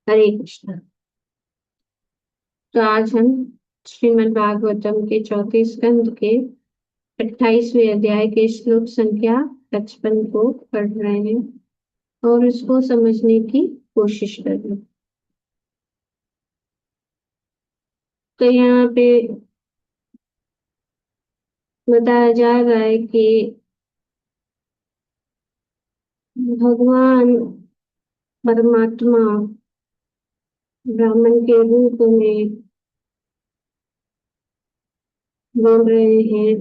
हरे कृष्णा। तो आज हम श्रीमद् भागवतम के चौथे स्कंद के 28वें अध्याय के श्लोक संख्या 55 को पढ़ रहे हैं और उसको समझने की कोशिश कर रहे हैं। तो यहाँ पे बताया जा रहा है कि भगवान परमात्मा ब्राह्मण के रूप में बोल रहे हैं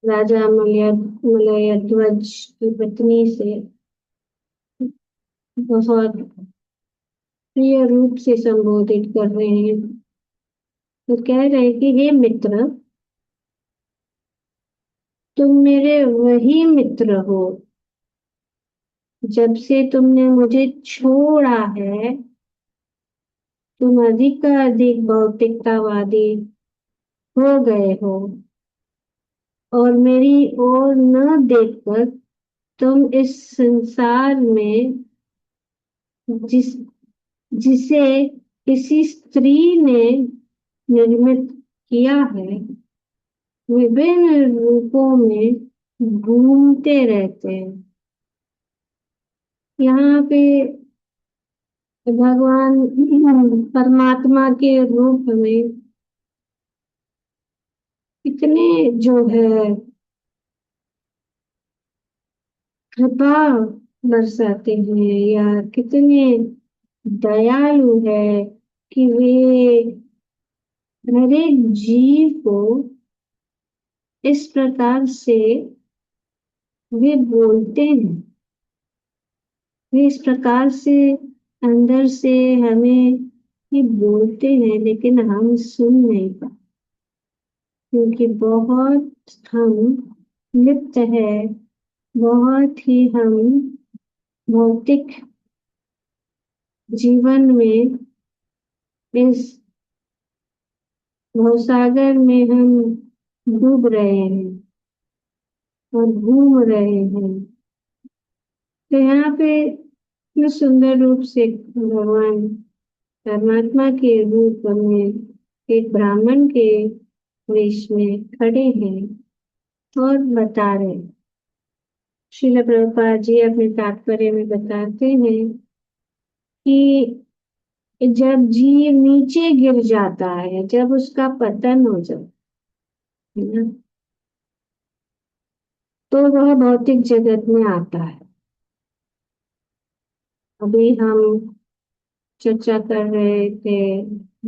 राजा मलयध्वज की पत्नी से बहुत प्रिय रूप से संबोधित कर रहे हैं। तो कह रहे हैं कि हे मित्र, तुम मेरे वही मित्र हो जब से तुमने मुझे छोड़ा है। तुम अधिक भौतिकतावादी हो गए हो और मेरी ओर न देखकर तुम इस संसार में जिस जिसे किसी स्त्री ने निर्मित किया है विभिन्न रूपों में घूमते रहते हैं। यहाँ पे भगवान परमात्मा के रूप में कितने जो है कृपा बरसाते हैं या कितने दयालु है कि वे हर एक जीव को इस प्रकार से वे बोलते हैं। वे इस प्रकार से अंदर से हमें ये बोलते हैं लेकिन हम सुन नहीं पाते क्योंकि बहुत हम लिप्त है, बहुत ही हम भौतिक जीवन में इस भवसागर में हम डूब रहे हैं और घूम रहे हैं। तो यहाँ पे इतने सुंदर रूप से भगवान परमात्मा के रूप में एक ब्राह्मण के वेश में खड़े हैं और बता रहे हैं। श्रील प्रभुपाद जी अपने तात्पर्य में बताते हैं कि जब जीव नीचे गिर जाता है, जब उसका पतन हो जाता है ना, तो वह भौतिक जगत में आता है। अभी हम चर्चा कर रहे थे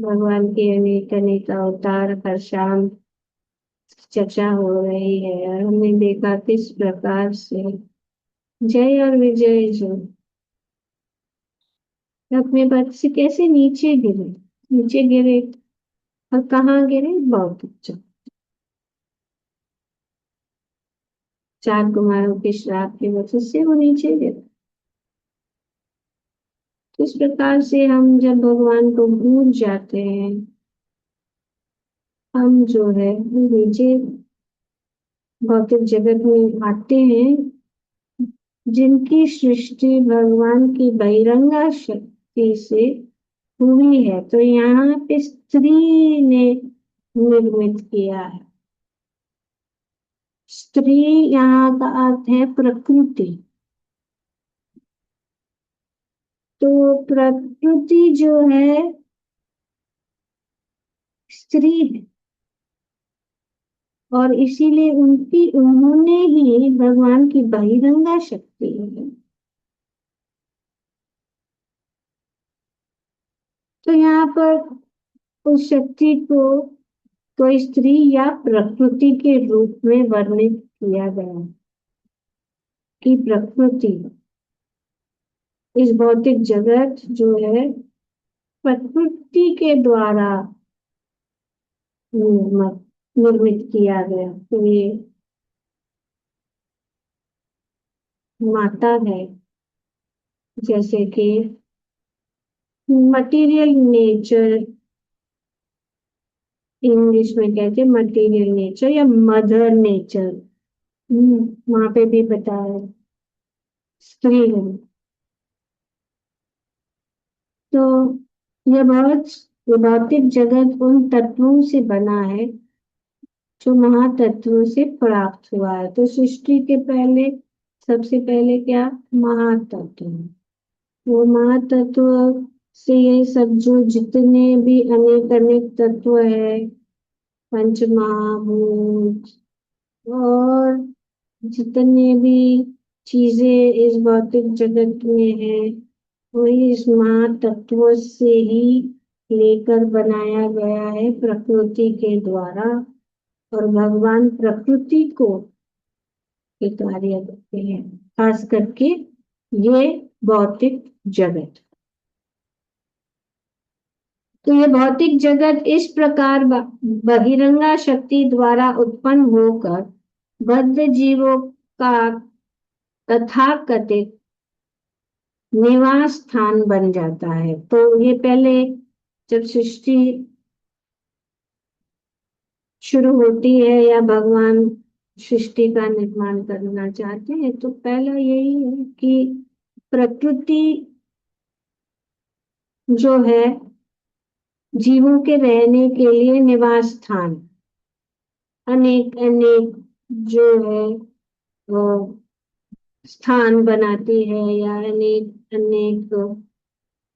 भगवान के अनेक अनेक अवतार, हर शाम चर्चा हो रही है और हमने देखा किस प्रकार से जय और विजय जो अपने पद से कैसे नीचे गिरे और कहाँ गिरे, भौतिक जगत। चार कुमारों के श्राप की वजह से वो नीचे गिरे। इस प्रकार से हम जब भगवान को भूल जाते हैं, हम जो है वो नीचे भौतिक जगत में आते हैं जिनकी सृष्टि भगवान की बहिरंगा शक्ति से हुई है। तो यहाँ पे स्त्री ने निर्मित किया है। स्त्री यहाँ का अर्थ है प्रकृति। तो प्रकृति जो है स्त्री है और इसीलिए उन्होंने ही भगवान की बहिरंगा शक्ति है। तो यहाँ पर उस शक्ति को कोई स्त्री या प्रकृति के रूप में वर्णित किया गया है कि प्रकृति इस भौतिक जगत जो है प्रकृति के द्वारा निर्मित निर्मित किया गया। तो ये माता है, जैसे कि मटेरियल नेचर, इंग्लिश में कहते हैं मटेरियल नेचर या मदर नेचर। वहां पे भी बताया स्त्री है। तो ये भौतिक जगत उन तत्वों से बना है जो महातत्वों से प्राप्त हुआ है। तो सृष्टि के पहले सबसे पहले क्या महातत्व है। वो महातत्व से ये सब जो जितने भी अनेक अनेक तत्व है, पंच महाभूत और जितने भी चीजें इस भौतिक जगत में है, वही इस महातत्व से ही लेकर बनाया गया है प्रकृति के द्वारा। और भगवान प्रकृति को ये कार्य करते हैं, खास करके ये भौतिक जगत। तो ये भौतिक जगत इस प्रकार बहिरंगा शक्ति द्वारा उत्पन्न होकर बद्ध जीवों का तथाकथित निवास स्थान बन जाता है। तो ये पहले जब सृष्टि शुरू होती है या भगवान सृष्टि का निर्माण करना चाहते हैं, तो पहला यही है कि प्रकृति जो है जीवों के रहने के लिए निवास स्थान अनेक अनेक जो है वो स्थान बनाती है, या अनेक अनेक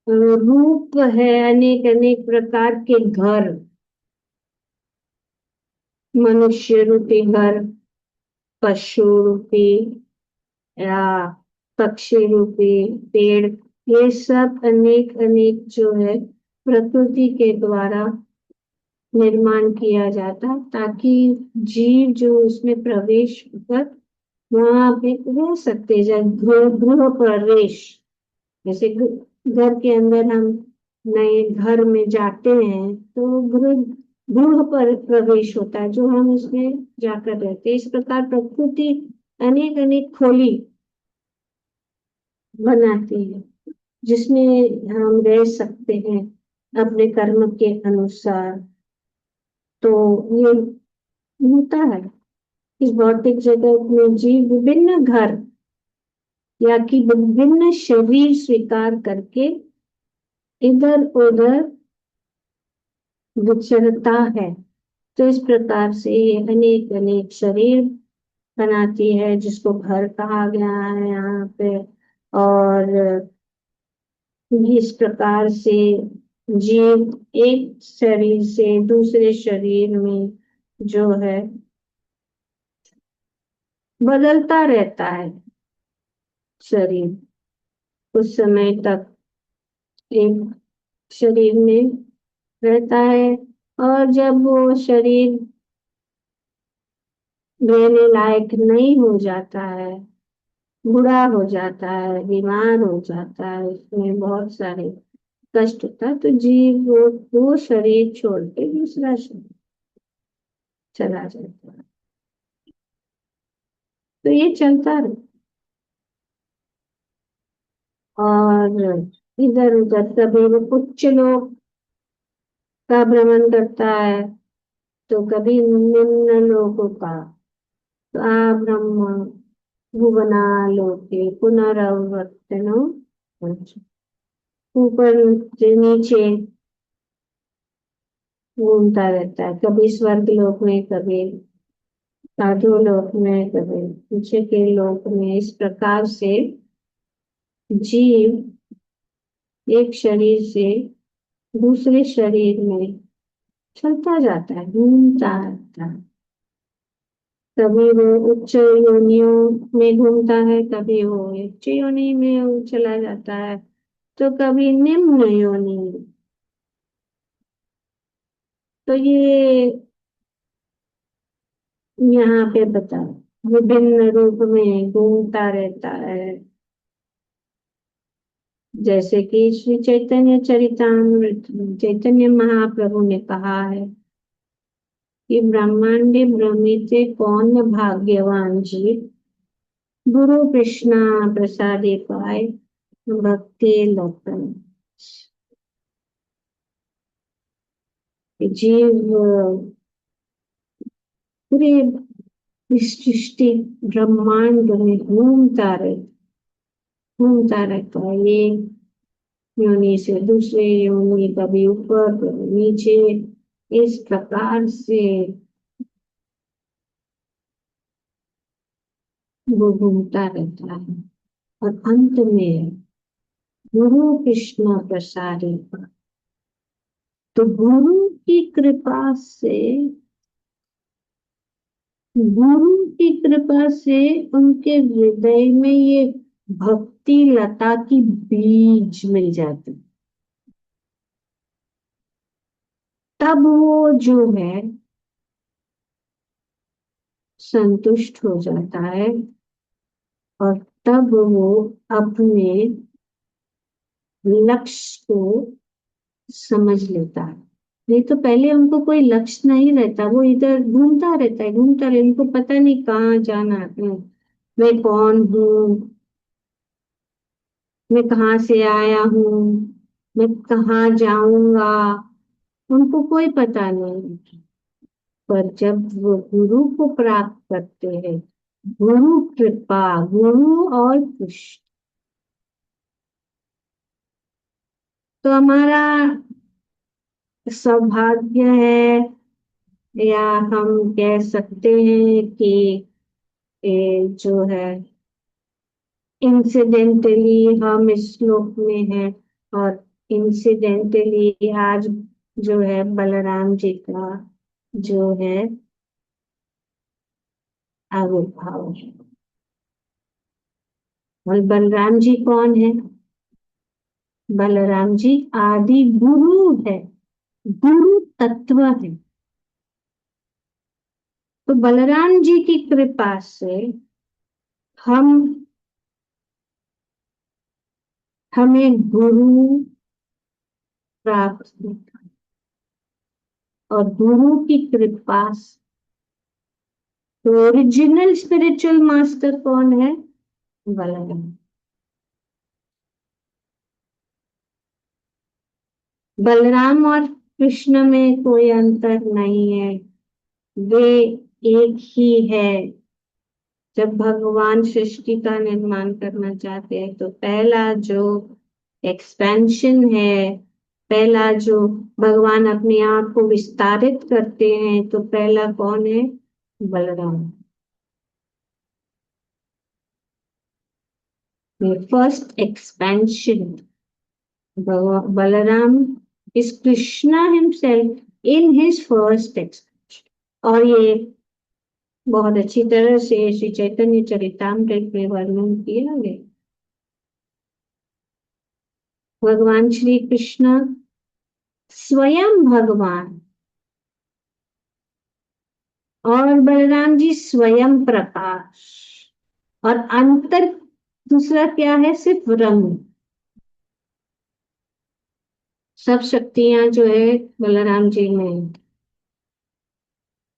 रूप है, अनेक अनेक प्रकार के घर, मनुष्य रूपी घर, पशु रूपी या पक्षी रूपी पेड़, ये सब अनेक अनेक जो है प्रकृति के द्वारा निर्माण किया जाता, ताकि जीव जो उसमें प्रवेश कर वहां पे रह सकते, जैसे गृह प्रवेश, जैसे घर के अंदर हम नए घर में जाते हैं तो गृह गृह पर प्रवेश होता है, जो हम उसमें जाकर रहते हैं। इस प्रकार प्रकृति अनेक अनेक खोली बनाती है जिसमें हम रह सकते हैं अपने कर्म के अनुसार। तो ये होता है इस भौतिक जगत में जीव विभिन्न घर या कि विभिन्न शरीर स्वीकार करके इधर उधर विचरता है। तो इस प्रकार से ये अनेक अनेक शरीर बनाती है, जिसको घर कहा गया है यहाँ पे। और इस प्रकार से जीव एक शरीर से दूसरे शरीर में जो है बदलता रहता है शरीर, कुछ समय तक एक शरीर में रहता है, और जब वो शरीर रहने लायक नहीं हो जाता है, बूढ़ा हो जाता है, बीमार हो जाता है, उसमें बहुत सारे कष्ट होता है, तो जीव वो शरीर छोड़ के दूसरा शरीर चला जाता है। तो ये चलता रहता, और इधर उधर कभी वो उच्च लोक का भ्रमण करता है, तो कभी निम्न लोकों का। तो आ ब्रह्म भुवना लोके पुनरावर्तनो, ऊपर से नीचे घूमता रहता है, कभी स्वर्ग लोक में, कभी साधु लोक में, कभी नीचे के लोक में। इस प्रकार से जीव एक शरीर से दूसरे शरीर में चलता जाता है, घूमता रहता है। कभी वो उच्च योनियों में घूमता है, कभी वो उच्च योनि में वो चला जाता है, तो कभी निम्न योनि में। तो ये यहाँ पे बता विभिन्न रूप में घूमता रहता है। जैसे कि श्री चैतन्य चरितामृत चैतन्य महाप्रभु ने कहा है कि ब्रह्मांडे भ्रमिते कौन भाग्यवान जीव, गुरु कृष्णा प्रसादे पाए भक्ति लतन। जीव पूरे इस सृष्टि ब्रह्मांड में घूमता रहता है। ये योनि से दूसरे योनि, कभी ऊपर कभी नीचे, इस प्रकार से वो घूमता रहता है। और अंत में गुरु कृष्ण प्रसारित, तो गुरु की कृपा से, गुरु की कृपा से उनके हृदय में ये भक्ति लता की बीज मिल जाती, तब वो जो है संतुष्ट हो जाता है, और तब वो अपने लक्ष्य को समझ लेता है। नहीं तो पहले उनको कोई लक्ष्य नहीं रहता, वो इधर घूमता रहता है, घूमता रहता है, उनको पता नहीं कहाँ जाना है, मैं कौन हूँ, मैं कहाँ से आया हूँ, मैं कहाँ जाऊंगा, उनको कोई पता नहीं। पर जब वो गुरु को प्राप्त करते हैं, गुरु कृपा, गुरु और कृष्ण, तो हमारा सौभाग्य है, या हम कह सकते हैं कि ये जो है इंसिडेंटली हम इस श्लोक में हैं, और इंसिडेंटली आज जो है बलराम जी का जो है आविर्भाव है। और बलराम जी कौन है? बलराम जी आदि गुरु है, गुरु तत्व है। तो बलराम जी की कृपा से हम हमें गुरु प्राप्त होता है, और गुरु की कृपा से, तो ओरिजिनल स्पिरिचुअल मास्टर कौन है? बलराम। बलराम और कृष्ण में कोई अंतर नहीं है, वे एक ही है। जब भगवान सृष्टि का निर्माण करना चाहते हैं, तो पहला जो एक्सपेंशन है, पहला जो भगवान अपने आप को विस्तारित करते हैं, तो पहला कौन है? Balram. First expansion, Balram is Krishna himself in his first expansion. और ये बहुत अच्छी तरह से श्री चैतन्य चरितामृत में वर्णन किया गया। भगवान श्री कृष्ण स्वयं भगवान, और बलराम जी स्वयं प्रकाश, और अंतर दूसरा क्या है? सिर्फ रंग। सब शक्तियां जो है बलराम जी में है।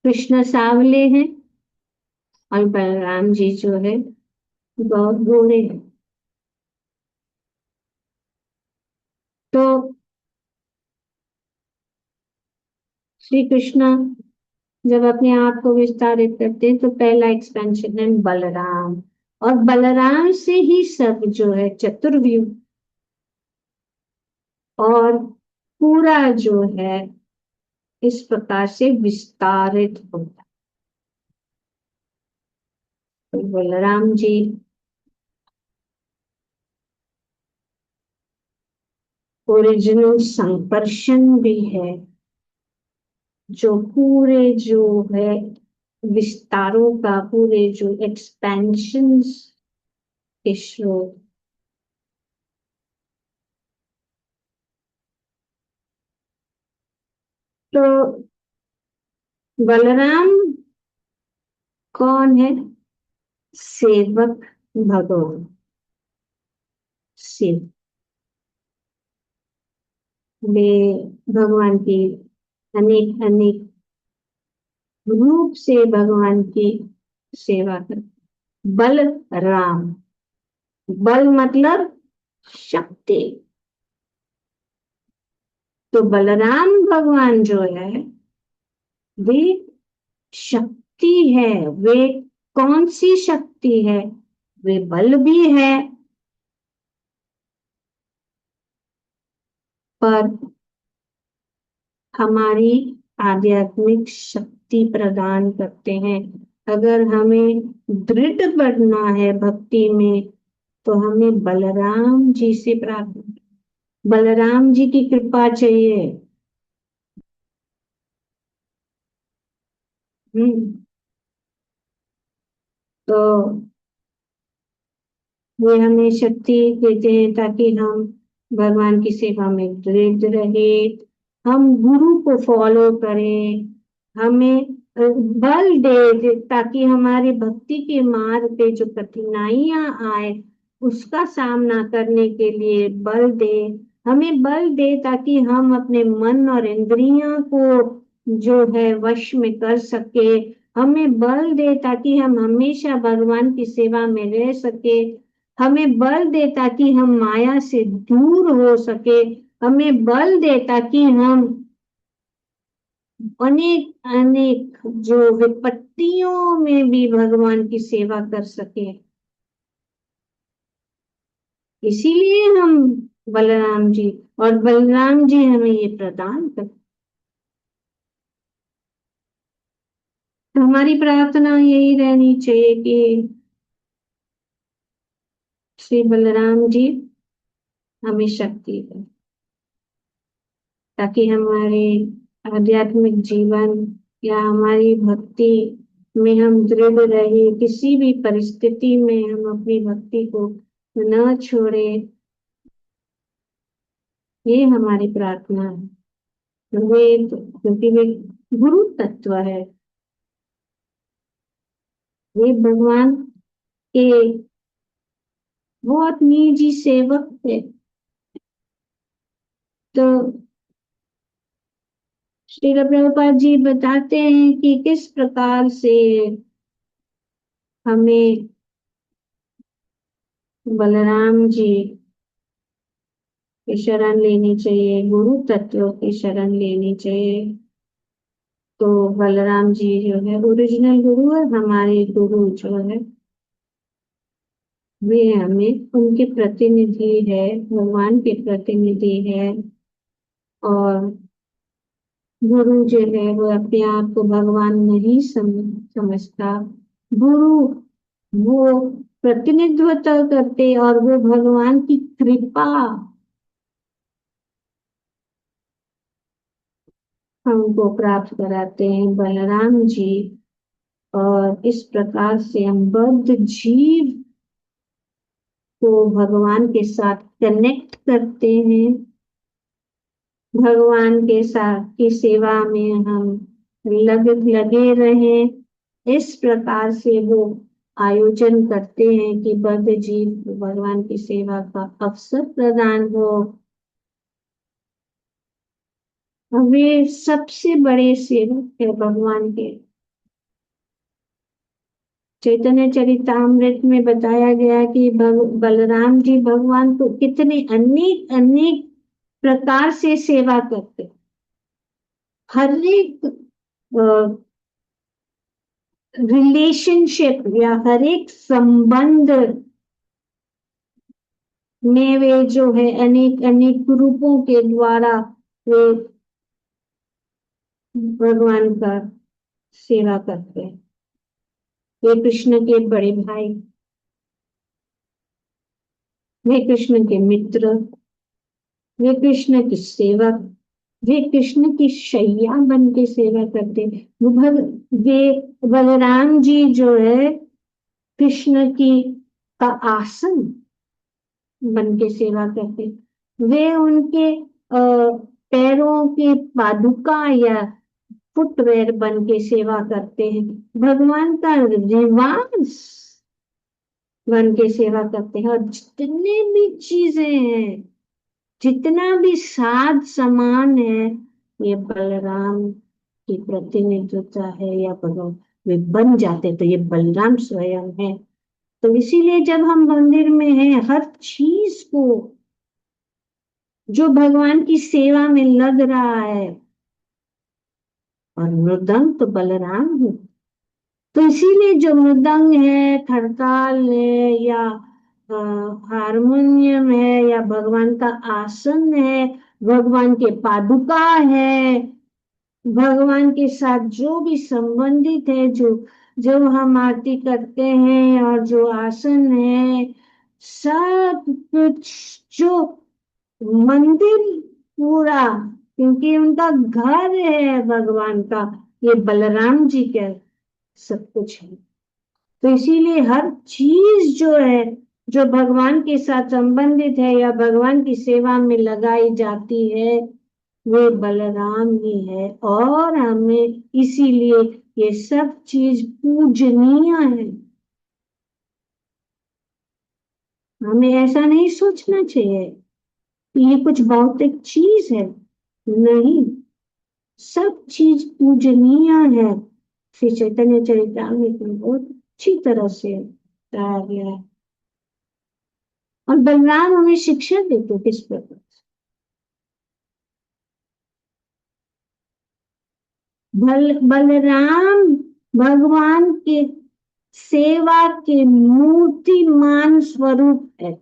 कृष्ण सांवले हैं, और बलराम जी जो है बहुत गोरे हैं। तो श्री कृष्ण जब अपने आप को विस्तारित करते हैं, तो पहला एक्सपेंशन है बलराम, और बलराम से ही सब जो है चतुर्व्यूह और पूरा जो है इस प्रकार से विस्तारित होता है। तो बलराम जी ओरिजिनल संकर्षण भी है, जो पूरे जो है विस्तारों का, पूरे जो एक्सपेंशंस के स्रोत। तो बलराम कौन है? सेवक भगवान, शिव। वे भगवान की अनेक अनेक रूप से भगवान की सेवा करते। बल राम, बल मतलब शक्ति। तो बलराम भगवान जो है वे शक्ति है। वे कौन सी शक्ति है? वे बल भी है, पर हमारी आध्यात्मिक शक्ति प्रदान करते हैं। अगर हमें दृढ़ बनना है भक्ति में तो हमें बलराम जी से प्रार्थना, बलराम जी की कृपा चाहिए। हम्म। तो वे हमें शक्ति देते हैं ताकि हम भगवान की सेवा में दृढ़ रहे, हम गुरु को फॉलो करें, हमें बल दे ताकि हमारी भक्ति के मार्ग पे जो कठिनाइयां आए उसका सामना करने के लिए बल दे, हमें बल दे ताकि हम अपने मन और इंद्रियों को जो है वश में कर सके, हमें बल दे ताकि हम हमेशा भगवान की सेवा में रह सके, हमें बल दे ताकि हम माया से दूर हो सके, हमें बल दे ताकि हम अनेक अनेक जो विपत्तियों में भी भगवान की सेवा कर सके। इसीलिए हम बलराम जी, और बलराम जी हमें ये प्रदान कर, तो हमारी प्रार्थना यही रहनी चाहिए कि श्री बलराम जी हमें शक्ति दें ताकि हमारे आध्यात्मिक जीवन या हमारी भक्ति में हम दृढ़ रहे, किसी भी परिस्थिति में हम अपनी भक्ति को न छोड़े। ये हमारी प्रार्थना है। वे क्योंकि वे गुरु तत्व है, वे भगवान के बहुत निजी सेवक थे। तो श्री प्रभुपाद जी बताते हैं कि किस प्रकार से हमें बलराम जी की शरण लेनी चाहिए, गुरु तत्वों की शरण लेनी चाहिए। तो बलराम जी जो है ओरिजिनल गुरु है, हमारे गुरु जो है वे हमें उनके प्रतिनिधि है, भगवान के प्रतिनिधि है। और गुरु जो है वो अपने आप को भगवान नहीं समझता, गुरु वो प्रतिनिधित्व करते और वो भगवान की कृपा हमको प्राप्त कराते हैं बलराम जी। और इस प्रकार से हम बद्ध जीव को भगवान के साथ कनेक्ट करते हैं, भगवान के साथ की सेवा में हम लगे रहें। इस प्रकार से वो आयोजन करते हैं कि बद्ध जीव को भगवान की सेवा का अवसर प्रदान हो। वे सबसे बड़े सेवक है भगवान के। चैतन्य चरितामृत में बताया गया कि बलराम जी भगवान को कितने अनेक अनेक प्रकार से सेवा करते, हर एक रिलेशनशिप या हर एक संबंध में वे जो है अनेक अनेक रूपों के द्वारा वे भगवान का सेवा करते हैं। वे कृष्ण के बड़े भाई, वे कृष्ण के मित्र, वे कृष्ण के सेवक, वे कृष्ण की शैया बन के सेवा करते। वे बलराम जी जो है कृष्ण की का आसन बन के सेवा करते, वे उनके पैरों के पादुका या फुटवेयर बन के सेवा करते हैं, भगवान का निवास बन के सेवा करते हैं। और जितने भी चीजें हैं, जितना भी साज सामान है, ये बलराम की प्रतिनिधित्व है या भगवान वे बन जाते तो ये बलराम स्वयं है। तो इसीलिए जब हम मंदिर में हैं, हर चीज को जो भगवान की सेवा में लग रहा है, और मृदंग तो बलराम है, तो इसीलिए जो मृदंग है, खड़ताल है या हारमोनियम है या भगवान का आसन है, भगवान के पादुका है, भगवान के साथ जो भी संबंधित है, जो जो हम आरती करते हैं और जो आसन है, सब कुछ जो मंदिर पूरा, क्योंकि उनका घर है भगवान का, ये बलराम जी का सब कुछ है। तो इसीलिए हर चीज जो है, जो भगवान के साथ संबंधित है या भगवान की सेवा में लगाई जाती है, वे बलराम ही है। और हमें इसीलिए ये सब चीज पूजनीय है। हमें ऐसा नहीं सोचना चाहिए कि ये कुछ भौतिक चीज है, नहीं, सब चीज पूजनीय है। श्री चैतन्य चरितामृत में बहुत अच्छी तरह से बताया गया है। और बलराम हमें शिक्षा देते किस प्रकार। बलराम भगवान के सेवा के मूर्तिमान स्वरूप है,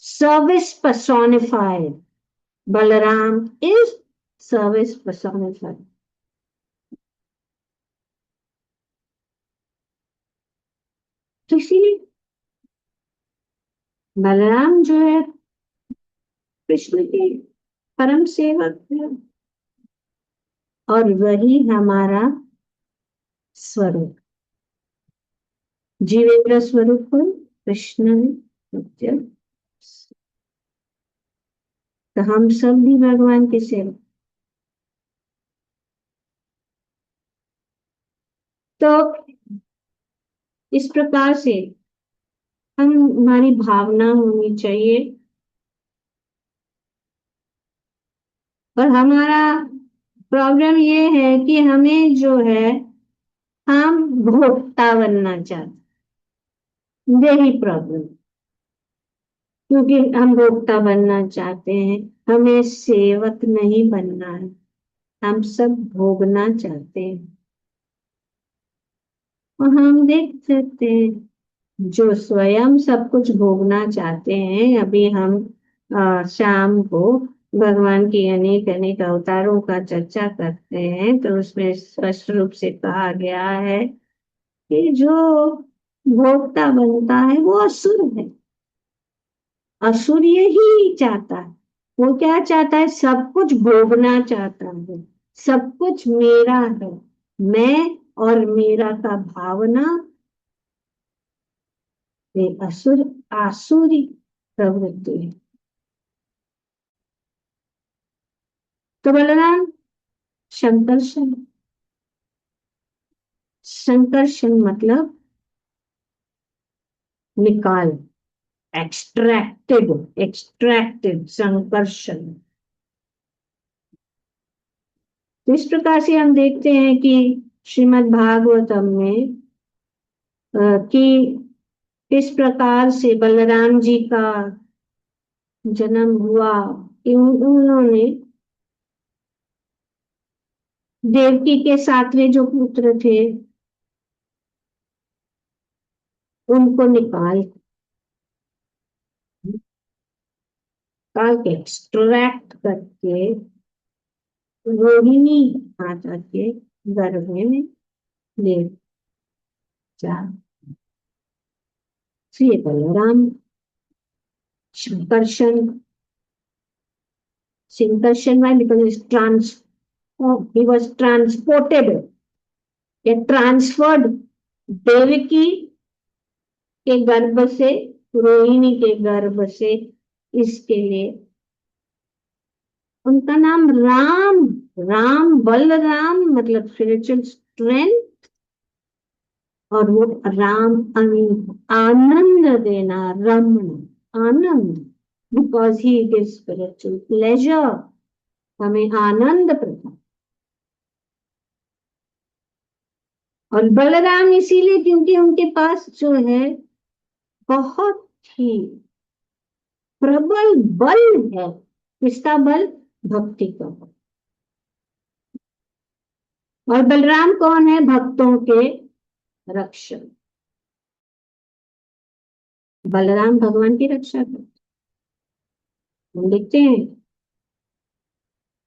service personified. Balram is service personified. तो इसीलिए बलराम जो है कृष्ण के परम सेवक है, और वही हमारा स्वरूप, जीवेंद्र स्वरूप कृष्ण सत्य। तो हम सब भी भगवान के सेवक। तो इस प्रकार से हमारी भावना होनी चाहिए। और हमारा प्रॉब्लम ये है कि हमें जो है, हम भोक्ता बनना चाहते, यही प्रॉब्लम। क्योंकि हम भोक्ता बनना चाहते हैं, हमें सेवक नहीं बनना है, हम सब भोगना चाहते हैं। और हम देख सकते हैं जो स्वयं सब कुछ भोगना चाहते हैं, अभी हम शाम को भगवान की अनेक अनेक अवतारों का चर्चा करते हैं, तो उसमें स्पष्ट रूप से कहा गया है कि जो भोक्ता बनता है वो असुर है। असुर यही चाहता है, वो क्या चाहता है, सब कुछ भोगना चाहता है, सब कुछ मेरा है, मैं और मेरा का भावना, ये असुर आसुरी प्रवृत्ति है। तो बलराम संकर्षण, संकर्षण मतलब निकाल, एक्सट्रैक्टेड, एक्सट्रैक्टेड संकर्षण। तो इस प्रकार से हम देखते हैं कि श्रीमद् भागवतम में कि किस प्रकार से बलराम जी का जन्म हुआ, कि उन्होंने देवकी के सातवें जो पुत्र थे उनको निकाल निकाल के एक्सट्रैक्ट करके रोहिणी माता के गर्भ में ले जा। Shri Balram Sankarshan, Sankarshan why? Because he was transported, या ट्रांसफर्ड देवकी के गर्भ से रोहिणी के गर्भ से। इसके लिए उनका नाम राम, राम बलराम मतलब स्पिरिचुअल स्ट्रेंथ, और वो राम आनंद देना, रमन आनंद, because he gives spiritual pleasure, हमें आनंद प्रदान। और बलराम इसीलिए क्योंकि उनके पास जो है बहुत ही प्रबल बल है। किसका बल? भक्ति का बल। और बलराम कौन है? भक्तों के रक्षक। बलराम भगवान की रक्षा करते। हम देखते हैं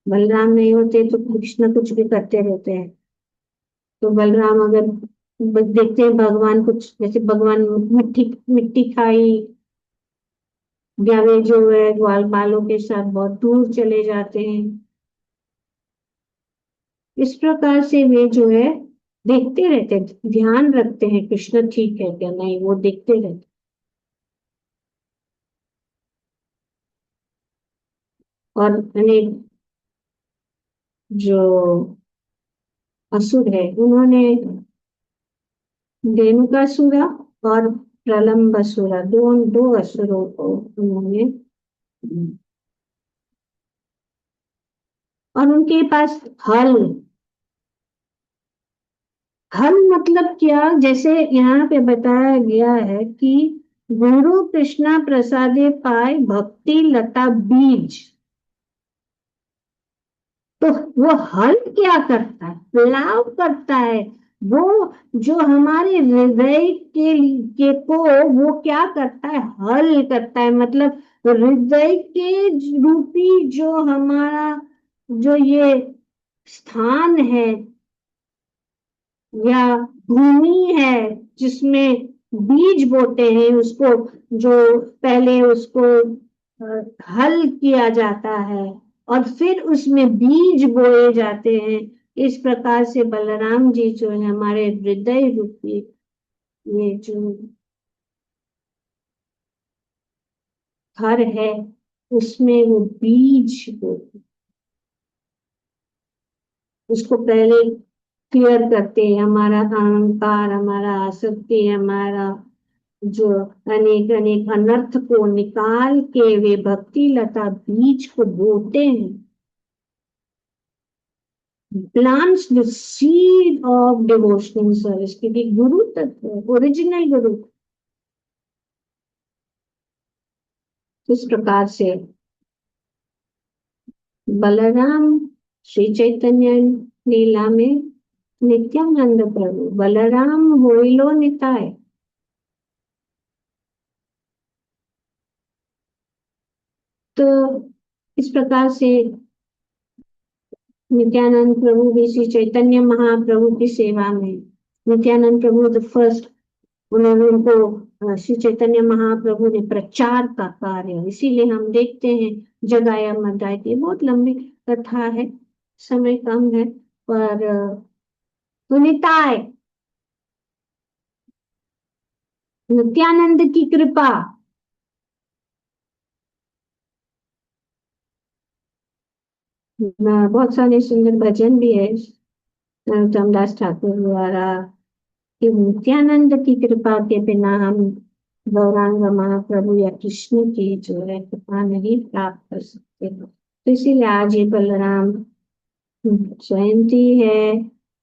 बलराम नहीं होते तो कृष्ण कुछ भी करते रहते हैं। तो बलराम अगर देखते हैं भगवान कुछ, जैसे भगवान मिट्टी मिट्टी खाई, या वे जो है ग्वाल बालों के साथ बहुत दूर चले जाते हैं, इस प्रकार से वे जो है देखते रहते हैं, ध्यान रखते हैं कृष्ण ठीक है क्या नहीं, वो देखते रहते। और अनेक जो असुर है उन्होंने धेनुकासुरा और प्रलंबासुरा, दो असुरों को उन्होंने, और उनके पास हल, हल मतलब क्या, जैसे यहाँ पे बताया गया है कि गुरु कृष्णा प्रसादे पाए भक्ति लता बीज। तो वो हल क्या करता है, प्लाव करता है। वो जो हमारे हृदय के को वो क्या करता है, हल करता है। मतलब हृदय के रूपी जो हमारा जो ये स्थान है या भूमि है, जिसमें बीज बोते हैं उसको, जो पहले उसको हल किया जाता है और फिर उसमें बीज बोए जाते हैं। इस प्रकार से बलराम जी जो है हमारे हृदय रूपी ये जो घर है उसमें वो बीज बोते, उसको पहले क्लियर करते हैं। हमारा अहंकार, हमारा आसक्ति, हमारा जो अनेक अनेक अनर्थ को निकाल के वे भक्ति लता बीज को बोते हैं। Plants the seed of devotional service, क्योंकि गुरु तत्व ओरिजिनल गुरु इस प्रकार से बलराम श्री चैतन्य लीला में नित्यानंद प्रभु बलराम होइलो निताय। तो इस प्रकार से नित्यानंद प्रभु भी श्री चैतन्य महाप्रभु की सेवा में, नित्यानंद प्रभु द फर्स्ट, उन्होंने उनको श्री चैतन्य महाप्रभु ने प्रचार का कार्य, इसीलिए हम देखते हैं जगाया मदाय की बहुत लंबी कथा है, समय कम है, पर सुनिताय नित्यानंद की कृपा। बहुत सारे सुंदर भजन भी है रामदास ठाकुर द्वारा कि नित्यानंद की कृपा के बिना हम गौरांग महाप्रभु या कृष्ण की जो है कृपा नहीं प्राप्त कर सकते। तो इसीलिए आज ये बलराम जयंती है,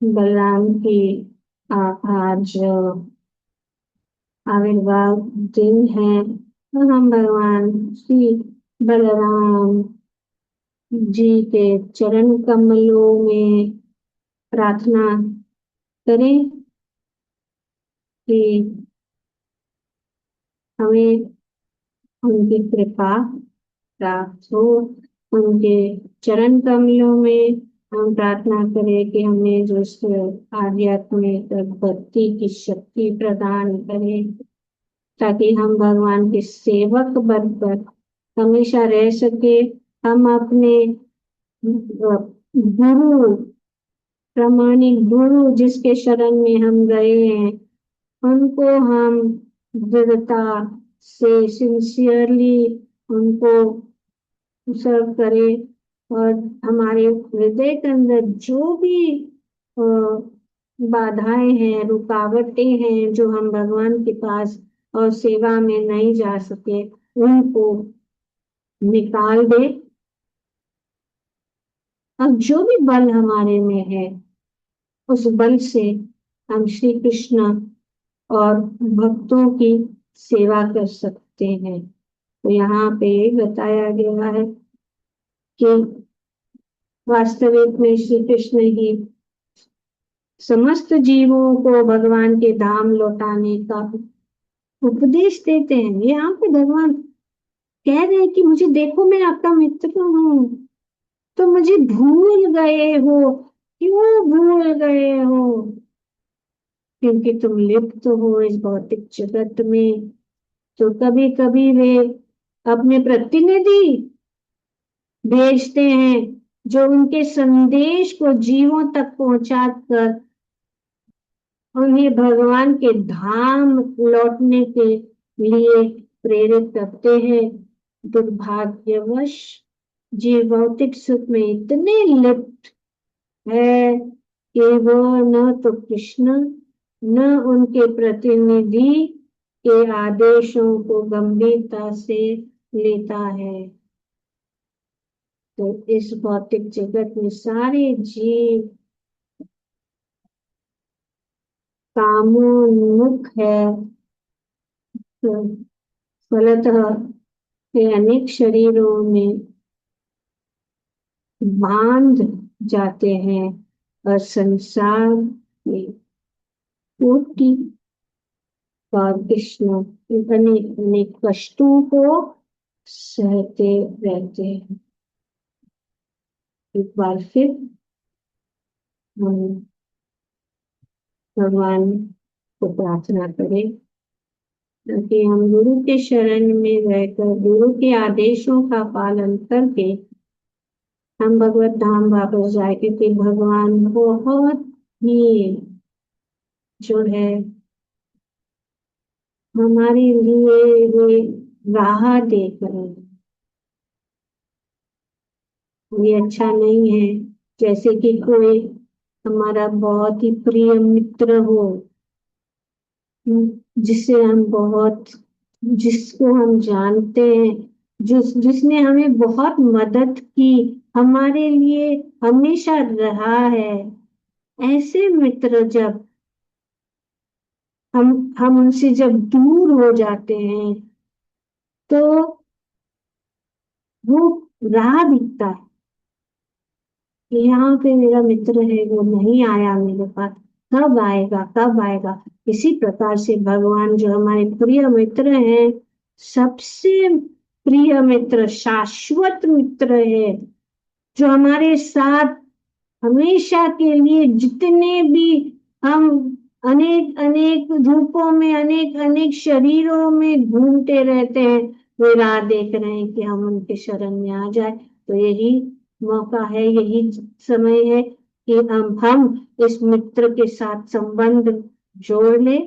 बलराम की आज आविर्भाव दिन है। तो हम भगवान श्री बलराम जी के चरण कमलों में प्रार्थना करें कि हमें उनकी कृपा प्राप्त हो। उनके चरण कमलों में हम प्रार्थना करें कि हमें जो आध्यात्मिक भक्ति की शक्ति प्रदान करें, ताकि हम भगवान के सेवक बनकर हमेशा रह सके। हम अपने गुरु, प्रामाणिक गुरु जिसके शरण में हम गए हैं, उनको हम दृढ़ता से सिंसियरली उनको सर्व करें। और हमारे हृदय के अंदर जो भी अ, बाधाएं हैं, रुकावटें हैं, जो हम भगवान के पास और सेवा में नहीं जा सके, उनको निकाल दे। और जो भी बल हमारे में है उस बल से हम श्री कृष्ण और भक्तों की सेवा कर सकते हैं। तो यहाँ पे बताया गया है कि वास्तविक में श्री कृष्ण ही समस्त जीवों को भगवान के धाम लौटाने का उपदेश देते हैं। यहाँ पे भगवान कह रहे हैं कि मुझे देखो, मैं आपका मित्र हूँ, तो मुझे भूल गए हो। क्यों भूल गए हो? क्योंकि तुम लिप्त हो इस भौतिक जगत में। तो कभी कभी वे अपने प्रतिनिधि भेजते हैं, जो उनके संदेश को जीवों तक पहुंचा कर उन्हें भगवान के धाम लौटने के लिए प्रेरित करते हैं। दुर्भाग्यवश जीव भौतिक सुख में इतने लिप्त है कि वह न तो कृष्ण न उनके प्रतिनिधि के आदेशों को गंभीरता से लेता है। तो इस भौतिक जगत में सारे जीव कामोन्मुख है। तो फलतः वे अनेक शरीरों में बांध जाते हैं और संसार में कोटि और कृष्ण अनेक अनेक कष्टों को सहते रहते हैं। एक बार फिर हम भगवान को प्रार्थना करें ताकि हम गुरु के शरण में रहकर गुरु के आदेशों का पालन करके हम भगवत धाम वापस जाए, क्योंकि भगवान बहुत ही जो है हमारे लिए वे राह देख रहे हैं। ये अच्छा नहीं है जैसे कि कोई हमारा बहुत ही प्रिय मित्र हो, जिसे हम बहुत जिसको हम जानते हैं, जिसने हमें बहुत मदद की, हमारे लिए हमेशा रहा है। ऐसे मित्र जब हम उनसे जब दूर हो जाते हैं तो वो राह दिखता है कि यहाँ पे मेरा मित्र है, वो नहीं आया मेरे पास, कब आएगा कब आएगा। इसी प्रकार से भगवान जो हमारे प्रिय मित्र हैं, सबसे प्रिय मित्र, शाश्वत मित्र है, जो हमारे साथ हमेशा के लिए जितने भी हम अनेक अनेक रूपों में अनेक अनेक शरीरों में घूमते रहते हैं, वे राह देख रहे हैं कि हम उनके शरण में आ जाए। तो यही मौका है, यही समय है कि हम इस मित्र के साथ संबंध जोड़ ले।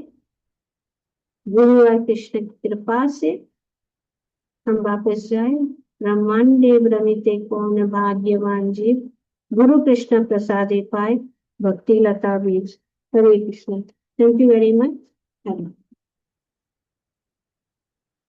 गुरु और कृष्ण की कृपा से हम वापस जाए। ब्रह्मांडे भ्रमिते कौन भाग्यवान जीव, गुरु कृष्ण प्रसादे पाए भक्ति लता बीज। Hare Krishna. Thank you very much.